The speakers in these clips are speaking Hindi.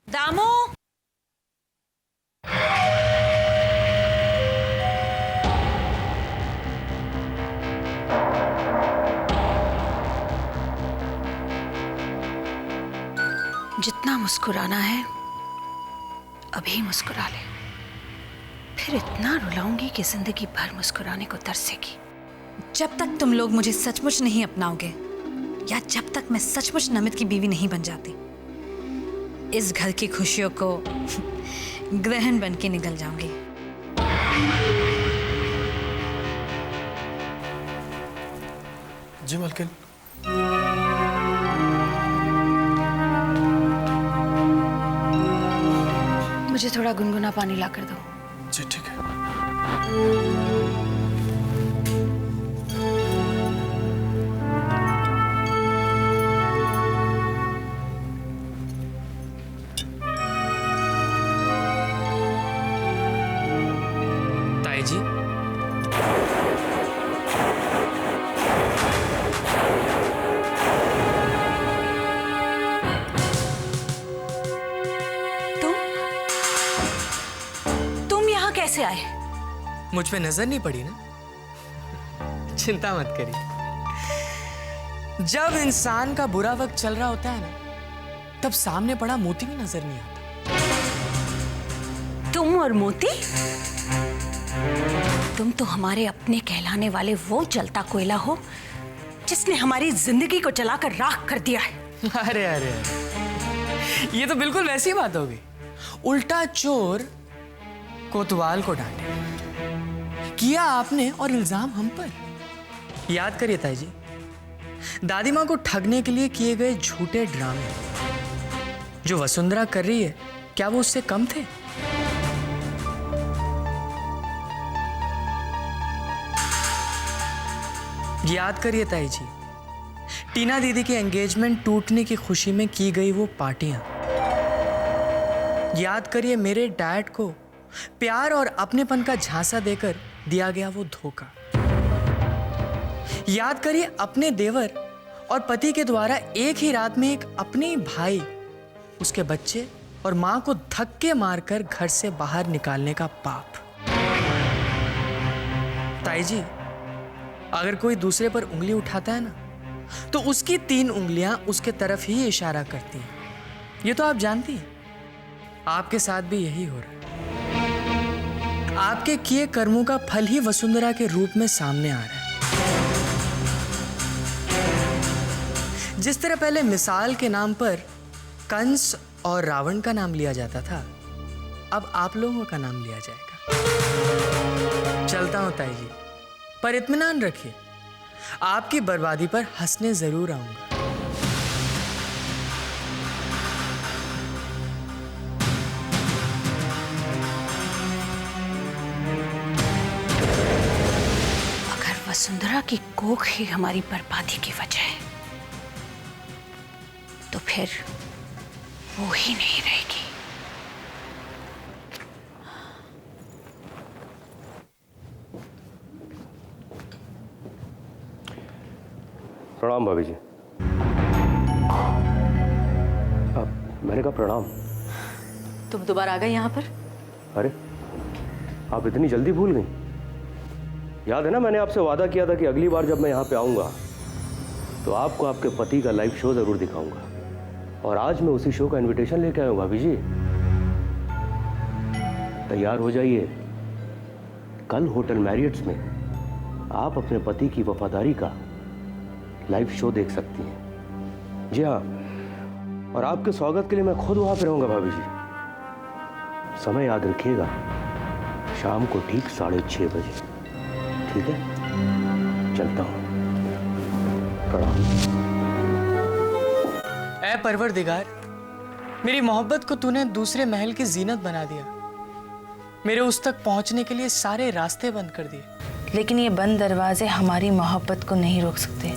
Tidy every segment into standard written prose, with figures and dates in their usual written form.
दामू, जितना मुस्कुराना है अभी मुस्कुरा ले, फिर इतना रुलाऊंगी कि जिंदगी भर मुस्कुराने को तरसेगी। जब तक तुम लोग मुझे सचमुच नहीं अपनाओगे या जब तक मैं सचमुच नमित की बीवी नहीं बन जाती, इस घर की खुशियों को ग्रहण बन के निकल जाऊंगी। जी मालकिन। मुझे थोड़ा गुनगुना पानी ला कर दो। जी ठीक है। ताई जी, तुम यहाँ कैसे आए? मुझ पे नजर नहीं पड़ी ना? चिंता मत करिए। जब इंसान का बुरा वक्त चल रहा होता है ना, तब सामने पड़ा मोती भी नजर नहीं आता। तुम और मोती? तुम तो हमारे अपने कहलाने वाले वो जलता कोयला हो जिसने हमारी जिंदगी को जलाकर राख कर दिया है। अरे अरे अरे, ये तो बिल्कुल वैसी बात हो गई। उल्टा चोर कोतवाल को डांटे, किया आपने और इल्जाम हम पर। याद करिए ताई जी, दादी माँ को ठगने के लिए किए गए झूठे ड्रामे जो वसुंधरा कर रही है, क्या वो उससे कम थे? याद करिए ताई जी, टीना दीदी की एंगेजमेंट टूटने की खुशी में की गई वो पार्टियां। याद करिए मेरे डैड को प्यार और अपनेपन का झांसा देकर दिया गया वो धोखा। याद करिए अपने देवर और पति के द्वारा एक ही रात में एक अपने ही भाई, उसके बच्चे और मां को धक्के मारकर घर से बाहर निकालने का पाप। ताई जी, अगर कोई दूसरे पर उंगली उठाता है ना, तो उसकी 3 उंगलियां उसके तरफ ही इशारा करती हैं। ये तो आप जानती हैं। आपके साथ भी यही हो रहा है। आपके किए कर्मों का फल ही वसुंधरा के रूप में सामने आ रहा है। जिस तरह पहले मिसाल के नाम पर कंस और रावण का नाम लिया जाता था, अब आप लोगों का नाम लिया जाएगा। चलता हूं ताई जी, पर इत्मीनान रखिए, आपकी बर्बादी पर हंसने जरूर आऊंगा। अगर वसुंधरा की कोख ही हमारी बर्बादी की वजह है, तो फिर वो ही नहीं रहेगी। प्रणाम भाभी जी। मैंने कहा प्रणाम। तुम दोबारा आ गए यहाँ पर? अरे आप इतनी जल्दी भूल गई? याद है ना, मैंने आपसे वादा किया था कि अगली बार जब मैं यहाँ पे आऊँगा तो आपको आपके पति का लाइव शो ज़रूर दिखाऊंगा। और आज मैं उसी शो का इनविटेशन लेके आया हूँ भाभी जी। तैयार हो जाइए, कल होटल मैरियट्स में आप अपने पति की वफादारी का लाइव शो देख सकती हैं। जी हाँ, और आपके स्वागत के लिए मैं खुद वहां पे रहूंगा भाभी जी। समय याद रखिएगा, शाम को ठीक 6:30 बजे। ठीक है, चलता हूं। प्रणाम। ऐ परवरदिगार, मेरी मोहब्बत को तूने दूसरे महल की जीनत बना दिया। मेरे उस तक पहुंचने के लिए सारे रास्ते बंद कर दिए। लेकिन ये बंद दरवाजे हमारी मोहब्बत को नहीं रोक सकते।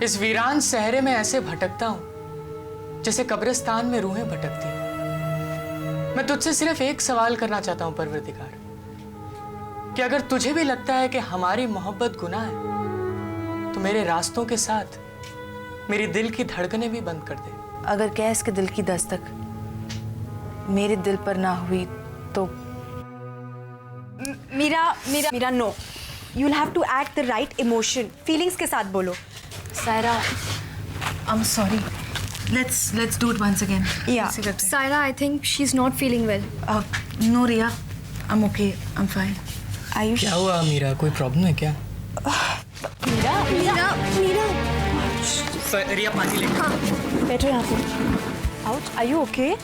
इस वीरान सहरे में ऐसे भटकता हूं जैसे कब्रिस्तान में रूहें भटकती हैं। मैं तुझसे सिर्फ एक सवाल करना चाहता हूं परवरदिगार, कि अगर तुझे भी लगता है कि हमारी मोहब्बत गुनाह है, तो मेरे रास्तों के साथ मेरी दिल की धड़कनें भी बंद कर दे। अगर गैस के दिल की दस्तक मेरे दिल पर ना हुई तो Meera no, you will have to act the right emotion, feelings के साथ बोलो। Saira, I am sorry, let's do it once again. या Saira, I think she's not feeling well. No Riya, I am okay, I am fine. Ayush, क्या हुआ मीरा, कोई प्रॉब्लम है क्या? Mira. रिया पानी लेके। बैठो यहाँ पे। Ouch, are you okay?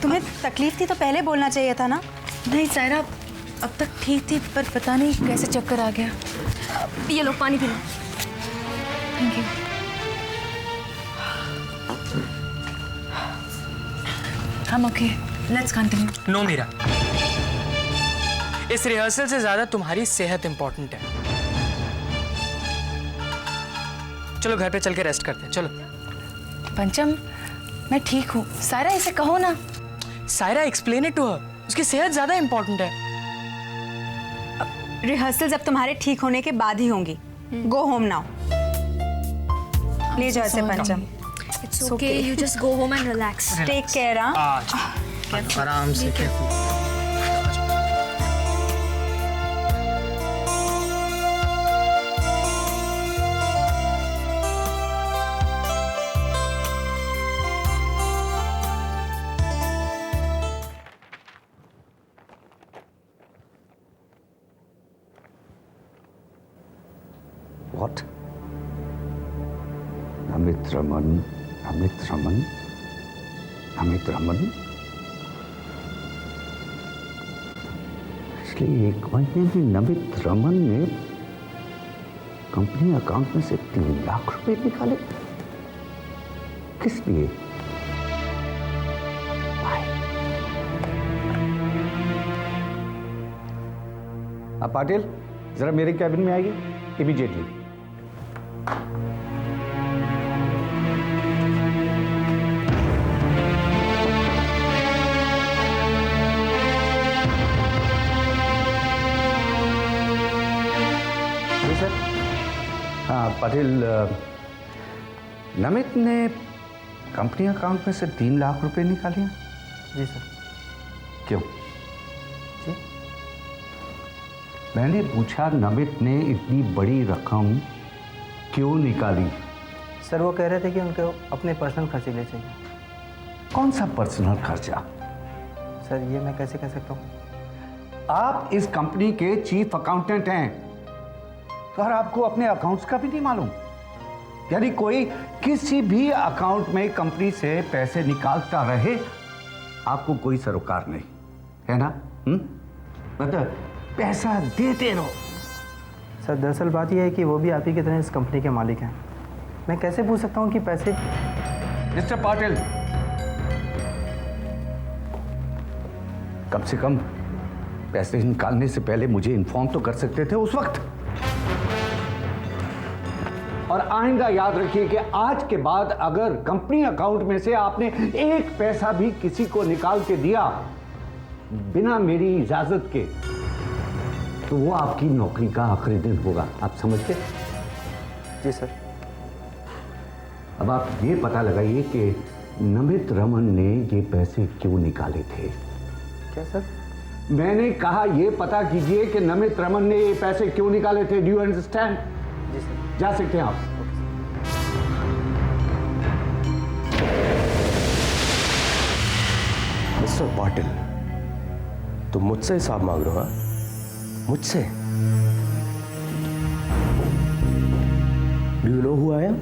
तुम्हें तकलीफ थी तो पहले बोलना चाहिए था ना। नहीं सायरा, अब तक ठीक थी पर पता नहीं कैसे चक्कर आ गया। ये लो पानी पी लो। Thank you. I'm okay. Let's continue. No Meera, इस रिहर्सल से ज्यादा तुम्हारी सेहत इंपॉर्टेंट है। चलो घर पे चल के रेस्ट करते हैं, चलो। पंचम, मैं ठीक हूँ। सायरा, इसे कहो ना। Saira, explain it to her, उसकी सेहत ज्यादा इंपॉर्टेंट है। रिहर्सल्स अब तुम्हारे ठीक होने के बाद ही होंगी। Go home now. ले जाओ ऐसे पंचम। It's okay. You just go home and relax. Take care. आराम से। What? Namit Raman. पिछले 1 महीने में नमित रमन ने कंपनी अकाउंट में से 3 लाख रुपए निकाले। किस लिए? आप पाटिल, जरा मेरे कैबिन में आइए इमीडिएटली। हाँ पाटिल, नमित ने कंपनी अकाउंट में से 3 लाख रुपए निकाले हैं। जी सर। क्यों? जी, मैंने पूछा नमित ने इतनी बड़ी रकम क्यों निकाली? सर वो कह रहे थे कि उनको अपने पर्सनल खर्चे के लिए चाहिए। कौन सा पर्सनल खर्चा? सर ये मैं कैसे कह सकता हूँ? आप इस कंपनी के चीफ अकाउंटेंट हैं और आपको अपने अकाउंट्स का भी नहीं मालूम? यानी कोई किसी भी अकाउंट में कंपनी से पैसे निकालता रहे, आपको कोई सरोकार नहीं है ना? मतलब पैसा देते रहो। सर दरअसल बात यह है कि वो भी आप ही की तरह इस कंपनी के मालिक हैं। मैं कैसे पूछ सकता हूँ कि पैसे? मिस्टर पाटिल, कम से कम पैसे निकालने से पहले मुझे इन्फॉर्म तो कर सकते थे उस वक्त। और आइंदा याद रखिए कि आज के बाद अगर कंपनी अकाउंट में से आपने 1 पैसा भी किसी को निकाल के दिया बिना मेरी इजाजत के, तो वो आपकी नौकरी का आखिरी दिन होगा। आप समझते? जी सर। अब आप ये पता लगाइए कि नमित रमन ने ये पैसे क्यों निकाले थे। क्या सर? मैंने कहा ये पता कीजिए कि नमित रमन ने ये पैसे क्यों निकाले थे। Do you understand? जी सर। जा सकते हैं आप। मिस्टर पाटिल, तुम मुझसे हिसाब मांग रहे हो? मुझसे? Do you know who I am?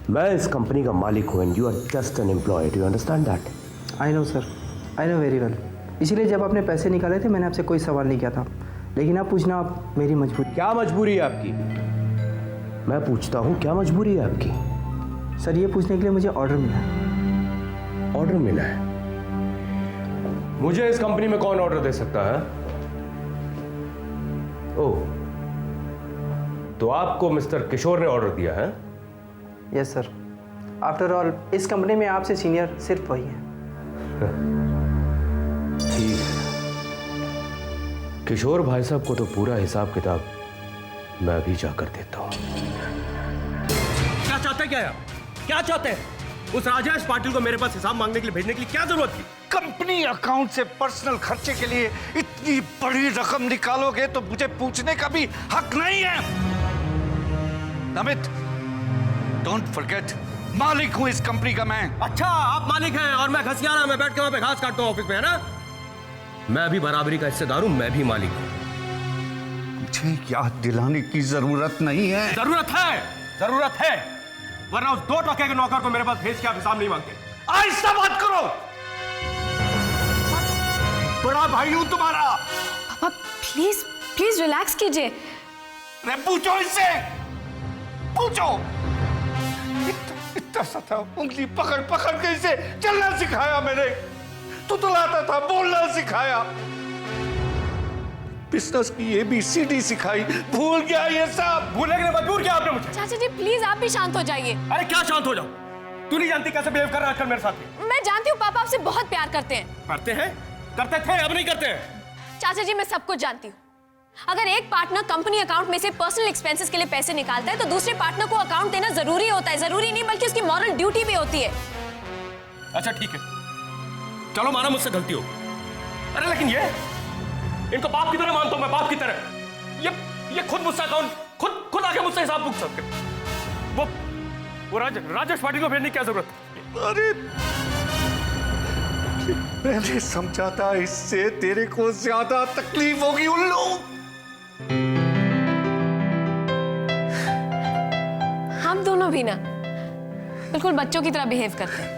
मैं इस कंपनी का मालिक हूं and you are just an employee. Do you understand that? I know sir, I know very well. इसीलिए जब आपने पैसे निकाले थे मैंने आपसे कोई सवाल नहीं किया था, लेकिन आप पूछना आप मेरी मजबूरी। क्या मजबूरी है आपकी? मैं पूछता हूं क्या मजबूरी है आपकी? सर ये पूछने के लिए मुझे ऑर्डर मिला है। ऑर्डर मिला है? मुझे इस कंपनी में कौन ऑर्डर दे सकता है? ओह, तो आपको मिस्टर किशोर ने ऑर्डर दिया है? Yes sir. आफ्टर ऑल इस कंपनी में आपसे सीनियर सिर्फ वही है। ठीक है, किशोर भाई साहब को तो पूरा हिसाब किताब मैं भी जाकर देता हूं। क्या चाहते हैं? क्या चाहते हैं? उस राजेश पाटिल को मेरे पास हिसाब मांगने के लिए भेजने के लिए क्या जरूरत थी? कंपनी अकाउंट से पर्सनल खर्चे के लिए इतनी बड़ी रकम निकालोगे तो मुझे पूछने का भी हक नहीं है। नमित, डोंट फॉरगेट, मालिक हूं इस कंपनी का मैं। अच्छा, आप मालिक हैं और मैं घसियारा में बैठ के वहां पे घास काटता हूं ऑफिस में, है ना? मैं भी बराबरी का हिस्सेदार हूं, मैं भी मालिक हूं। मुझे याद दिलाने की जरूरत नहीं है। जरूरत है, वरना उस 2 टके के नौकर को मेरे पास भेज के आप हिसाब नहीं मांगते। आहिस्ता बात करो, बड़ा भाई हूं तुम्हारा। पापा प्लीज प्लीज रिलैक्स कीजिए। अरे पूछो इससे, पूछो। इतना सा था, उंगली पकड़ पकड़ के इसे चलना सिखाया मैंने, तुतलाता था, बोलना सिखाया, बिजनेस की ABCD सिखाई, भूल गया ये सब। भूलने के लिए मजबूर किया आपने मुझे। चाचा जी प्लीज आप भी शांत हो जाइए। अरे क्या शांत हो जाओ? तू नहीं जानती कैसे बिहेव कर रहा है आजकल मेरे साथ में। मैं जानती हूँ पापा आपसे बहुत प्यार करते हैं। करते हैं, करते थे, अब नहीं करते हैं। चाचा जी मैं सब कुछ जानती हूँ। अगर एक पार्टनर कंपनी अकाउंट में से पर्सनल एक्सपेंसेस के लिए पैसे निकालता है तो दूसरे पार्टनर को अकाउंट देना जरूरी होता है। जरूरी नहीं बल्कि उसकी मॉरल ड्यूटी भी होती है। अच्छा ठीक है, चलो माना मुझसे गलती हो। अरे लेकिन ये इनको बाप की तरह मानता हूं मैं, बाप की तरह। ये खुद मुझसे अकाउंट खुद आके मुझसे हिसाब पूछ सकते। वो राजेश पाटिल को भेजने की क्या जरूरत? अरे मैंने समझा था इससे तेरे को ज्यादा तकलीफ होगी उल्लू। हम दोनों भी ना बिल्कुल बच्चों की तरह बिहेव करते हैं।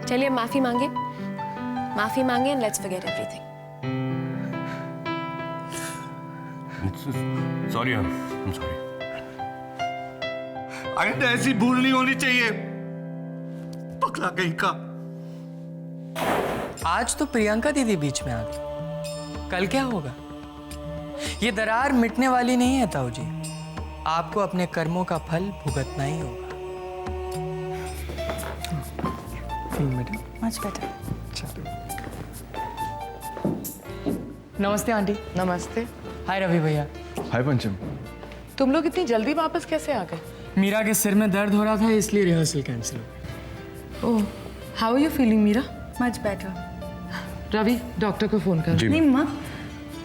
चलिए माफी मांगे and let's forget everything. Sorry, I am sorry. आइंदा ऐसी भूल नहीं होनी चाहिए। पकड़ा कहीं का। आज तो प्रियंका दीदी बीच में आ गई, कल क्या होगा? ये दरार मिटने वाली नहीं है ताऊ जी, आपको अपने कर्मों का फल भुगतना ही होगा। Much better. नमस्ते आंटी। नमस्ते। हाय रवि भैया। हाय पंचम। तुम लोग इतनी जल्दी वापस कैसे आ गए? मीरा के सिर में दर्द हो रहा था इसलिए रिहर्सल कैंसिल हो गई। Oh, how are you feeling Meera? Much better. Ravi, doctor को फोन कर। नहीं माँ,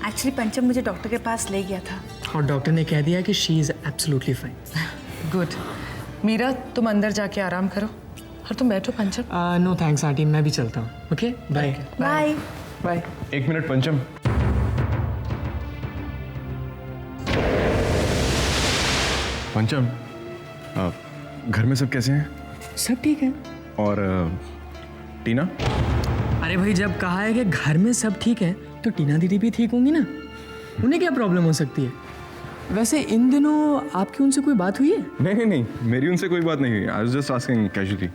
एक्चुअली पंचम मुझे डॉक्टर के पास ले गया था और डॉक्टर ने कह दिया कि she is absolutely fine. Good. Meera तुम अंदर जाके आराम करो और तुम बैठो पंचम। नो थैंक्स आंटी, मैं भी चलता हूँ। Okay bye. Bye bye. 1 minute Pancham. Pancham, घर में सब कैसे हैं? सब ठीक है। और टीना? अरे भाई, जब कहा है कि घर में सब ठीक है तो टीना दीदी भी ठीक होंगी ना, उन्हें क्या प्रॉब्लम हो सकती है? वैसे इन दिनों आपकी उनसे कोई बात हुई है? नहीं, मेरी उनसे कोई बात नहीं हुई। I was just asking casually.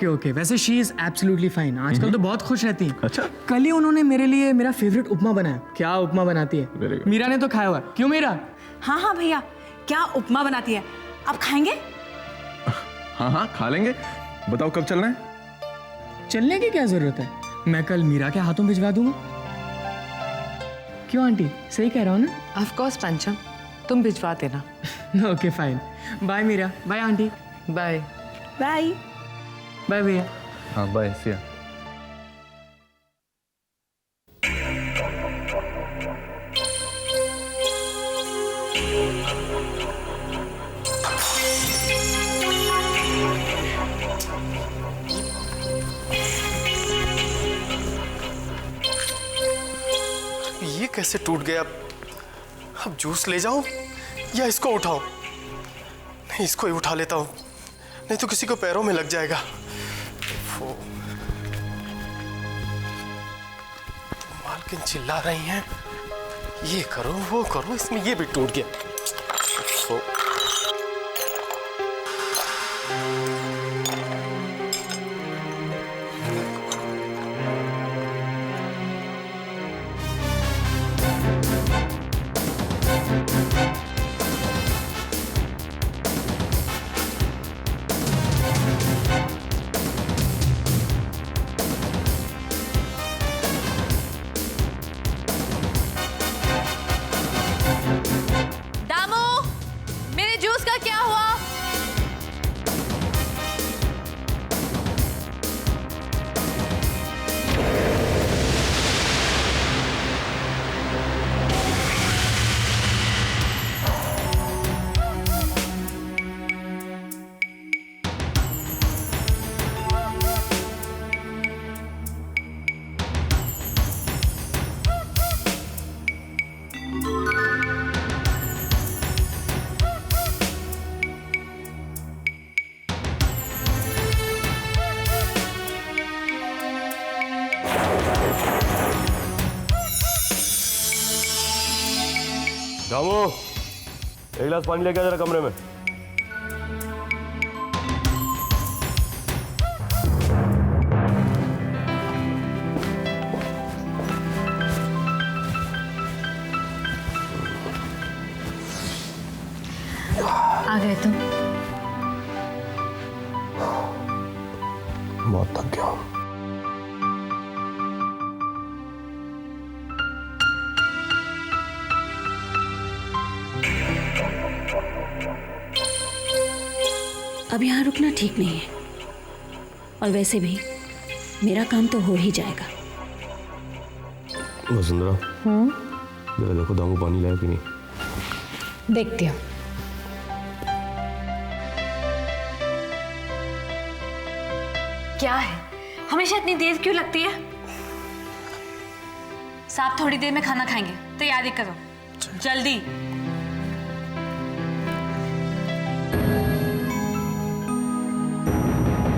Okay. वैसे शी इज एब्सोल्युटली फाइन, आजकल तो बहुत खुश रहती है। अच्छा। कल ही उन्होंने मेरे लिए मेरा फेवरेट उपमा बनाया। क्या उपमा बनाती है? Very good. मीरा ने तो खाया हुआ। क्यों मीरा? हाँ भैया, क्या उपमा बनाती है, आप खाएंगे? हाँ खा लेंगे। बताओ कब चलना है? चलने की क्या जरूरत है, मैं कल मीरा के हाथों भिजवा दूंगा। क्यों आंटी, सही कह रहा हूँ ना? ऑफ कोर्स पंचम, तुम भिजवा देना। Okay fine. Bye Meera. Bye aunty. Bye. Bye. Bye भैया। हाँ बाय सिया। ये कैसे टूट गया? अब जूस ले जाऊं या इसको उठाऊं? नहीं, इसको ही उठा लेता हूं, नहीं तो किसी को पैरों में लग जाएगा। मालकिन चिल्ला रही हैं, ये करो वो करो, इसमें ये भी टूट गया। दामू, एक गिलास पानी लेके आ जरा कमरे में। आ गए तुम। बहुत थक गया हूं। अब यहाँ रुकना ठीक नहीं है, और वैसे भी मेरा काम तो हो ही जाएगा। वसुंधरा, जरा देखो दामू पानी लाया कि नहीं। देखती हूँ। क्या है, हमेशा इतनी देर क्यों लगती है? साहब थोड़ी देर में खाना खाएंगे, तैयारी करो जल्दी।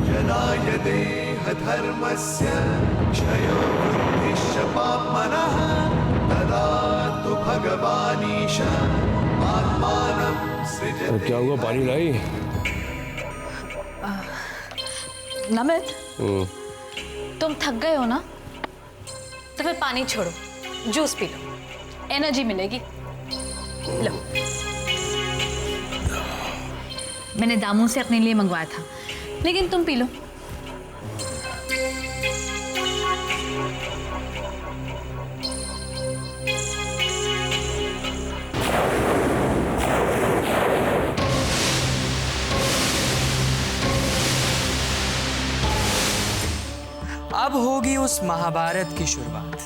यदा देह धर्मस्य क्षयो बुद्धिश्च पाप्मनः तदा तु भगवानीश आत्मानं सृजति। क्या हुआ, पानी लाई? नमित, तुम थक गए हो ना, तो फिर पानी छोड़ो, जूस पी लो, एनर्जी मिलेगी। लो, मैंने दामू से अपने लिए मंगवाया था, लेकिन तुम पी लो। अब होगी उस महाभारत की शुरुआत,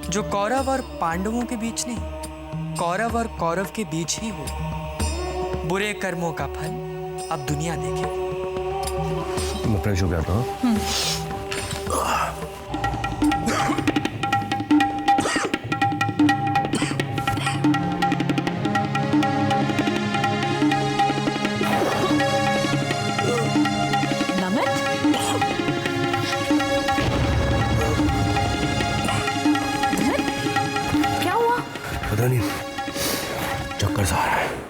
जो कौरव और पांडवों के बीच नहीं, कौरव और कौरव के बीच ही हो। बुरे कर्मों का फल अब दुनिया देखेगी। मैं फ्रेश हो गया था। पता नहीं, चक्कर सा आ रहा है।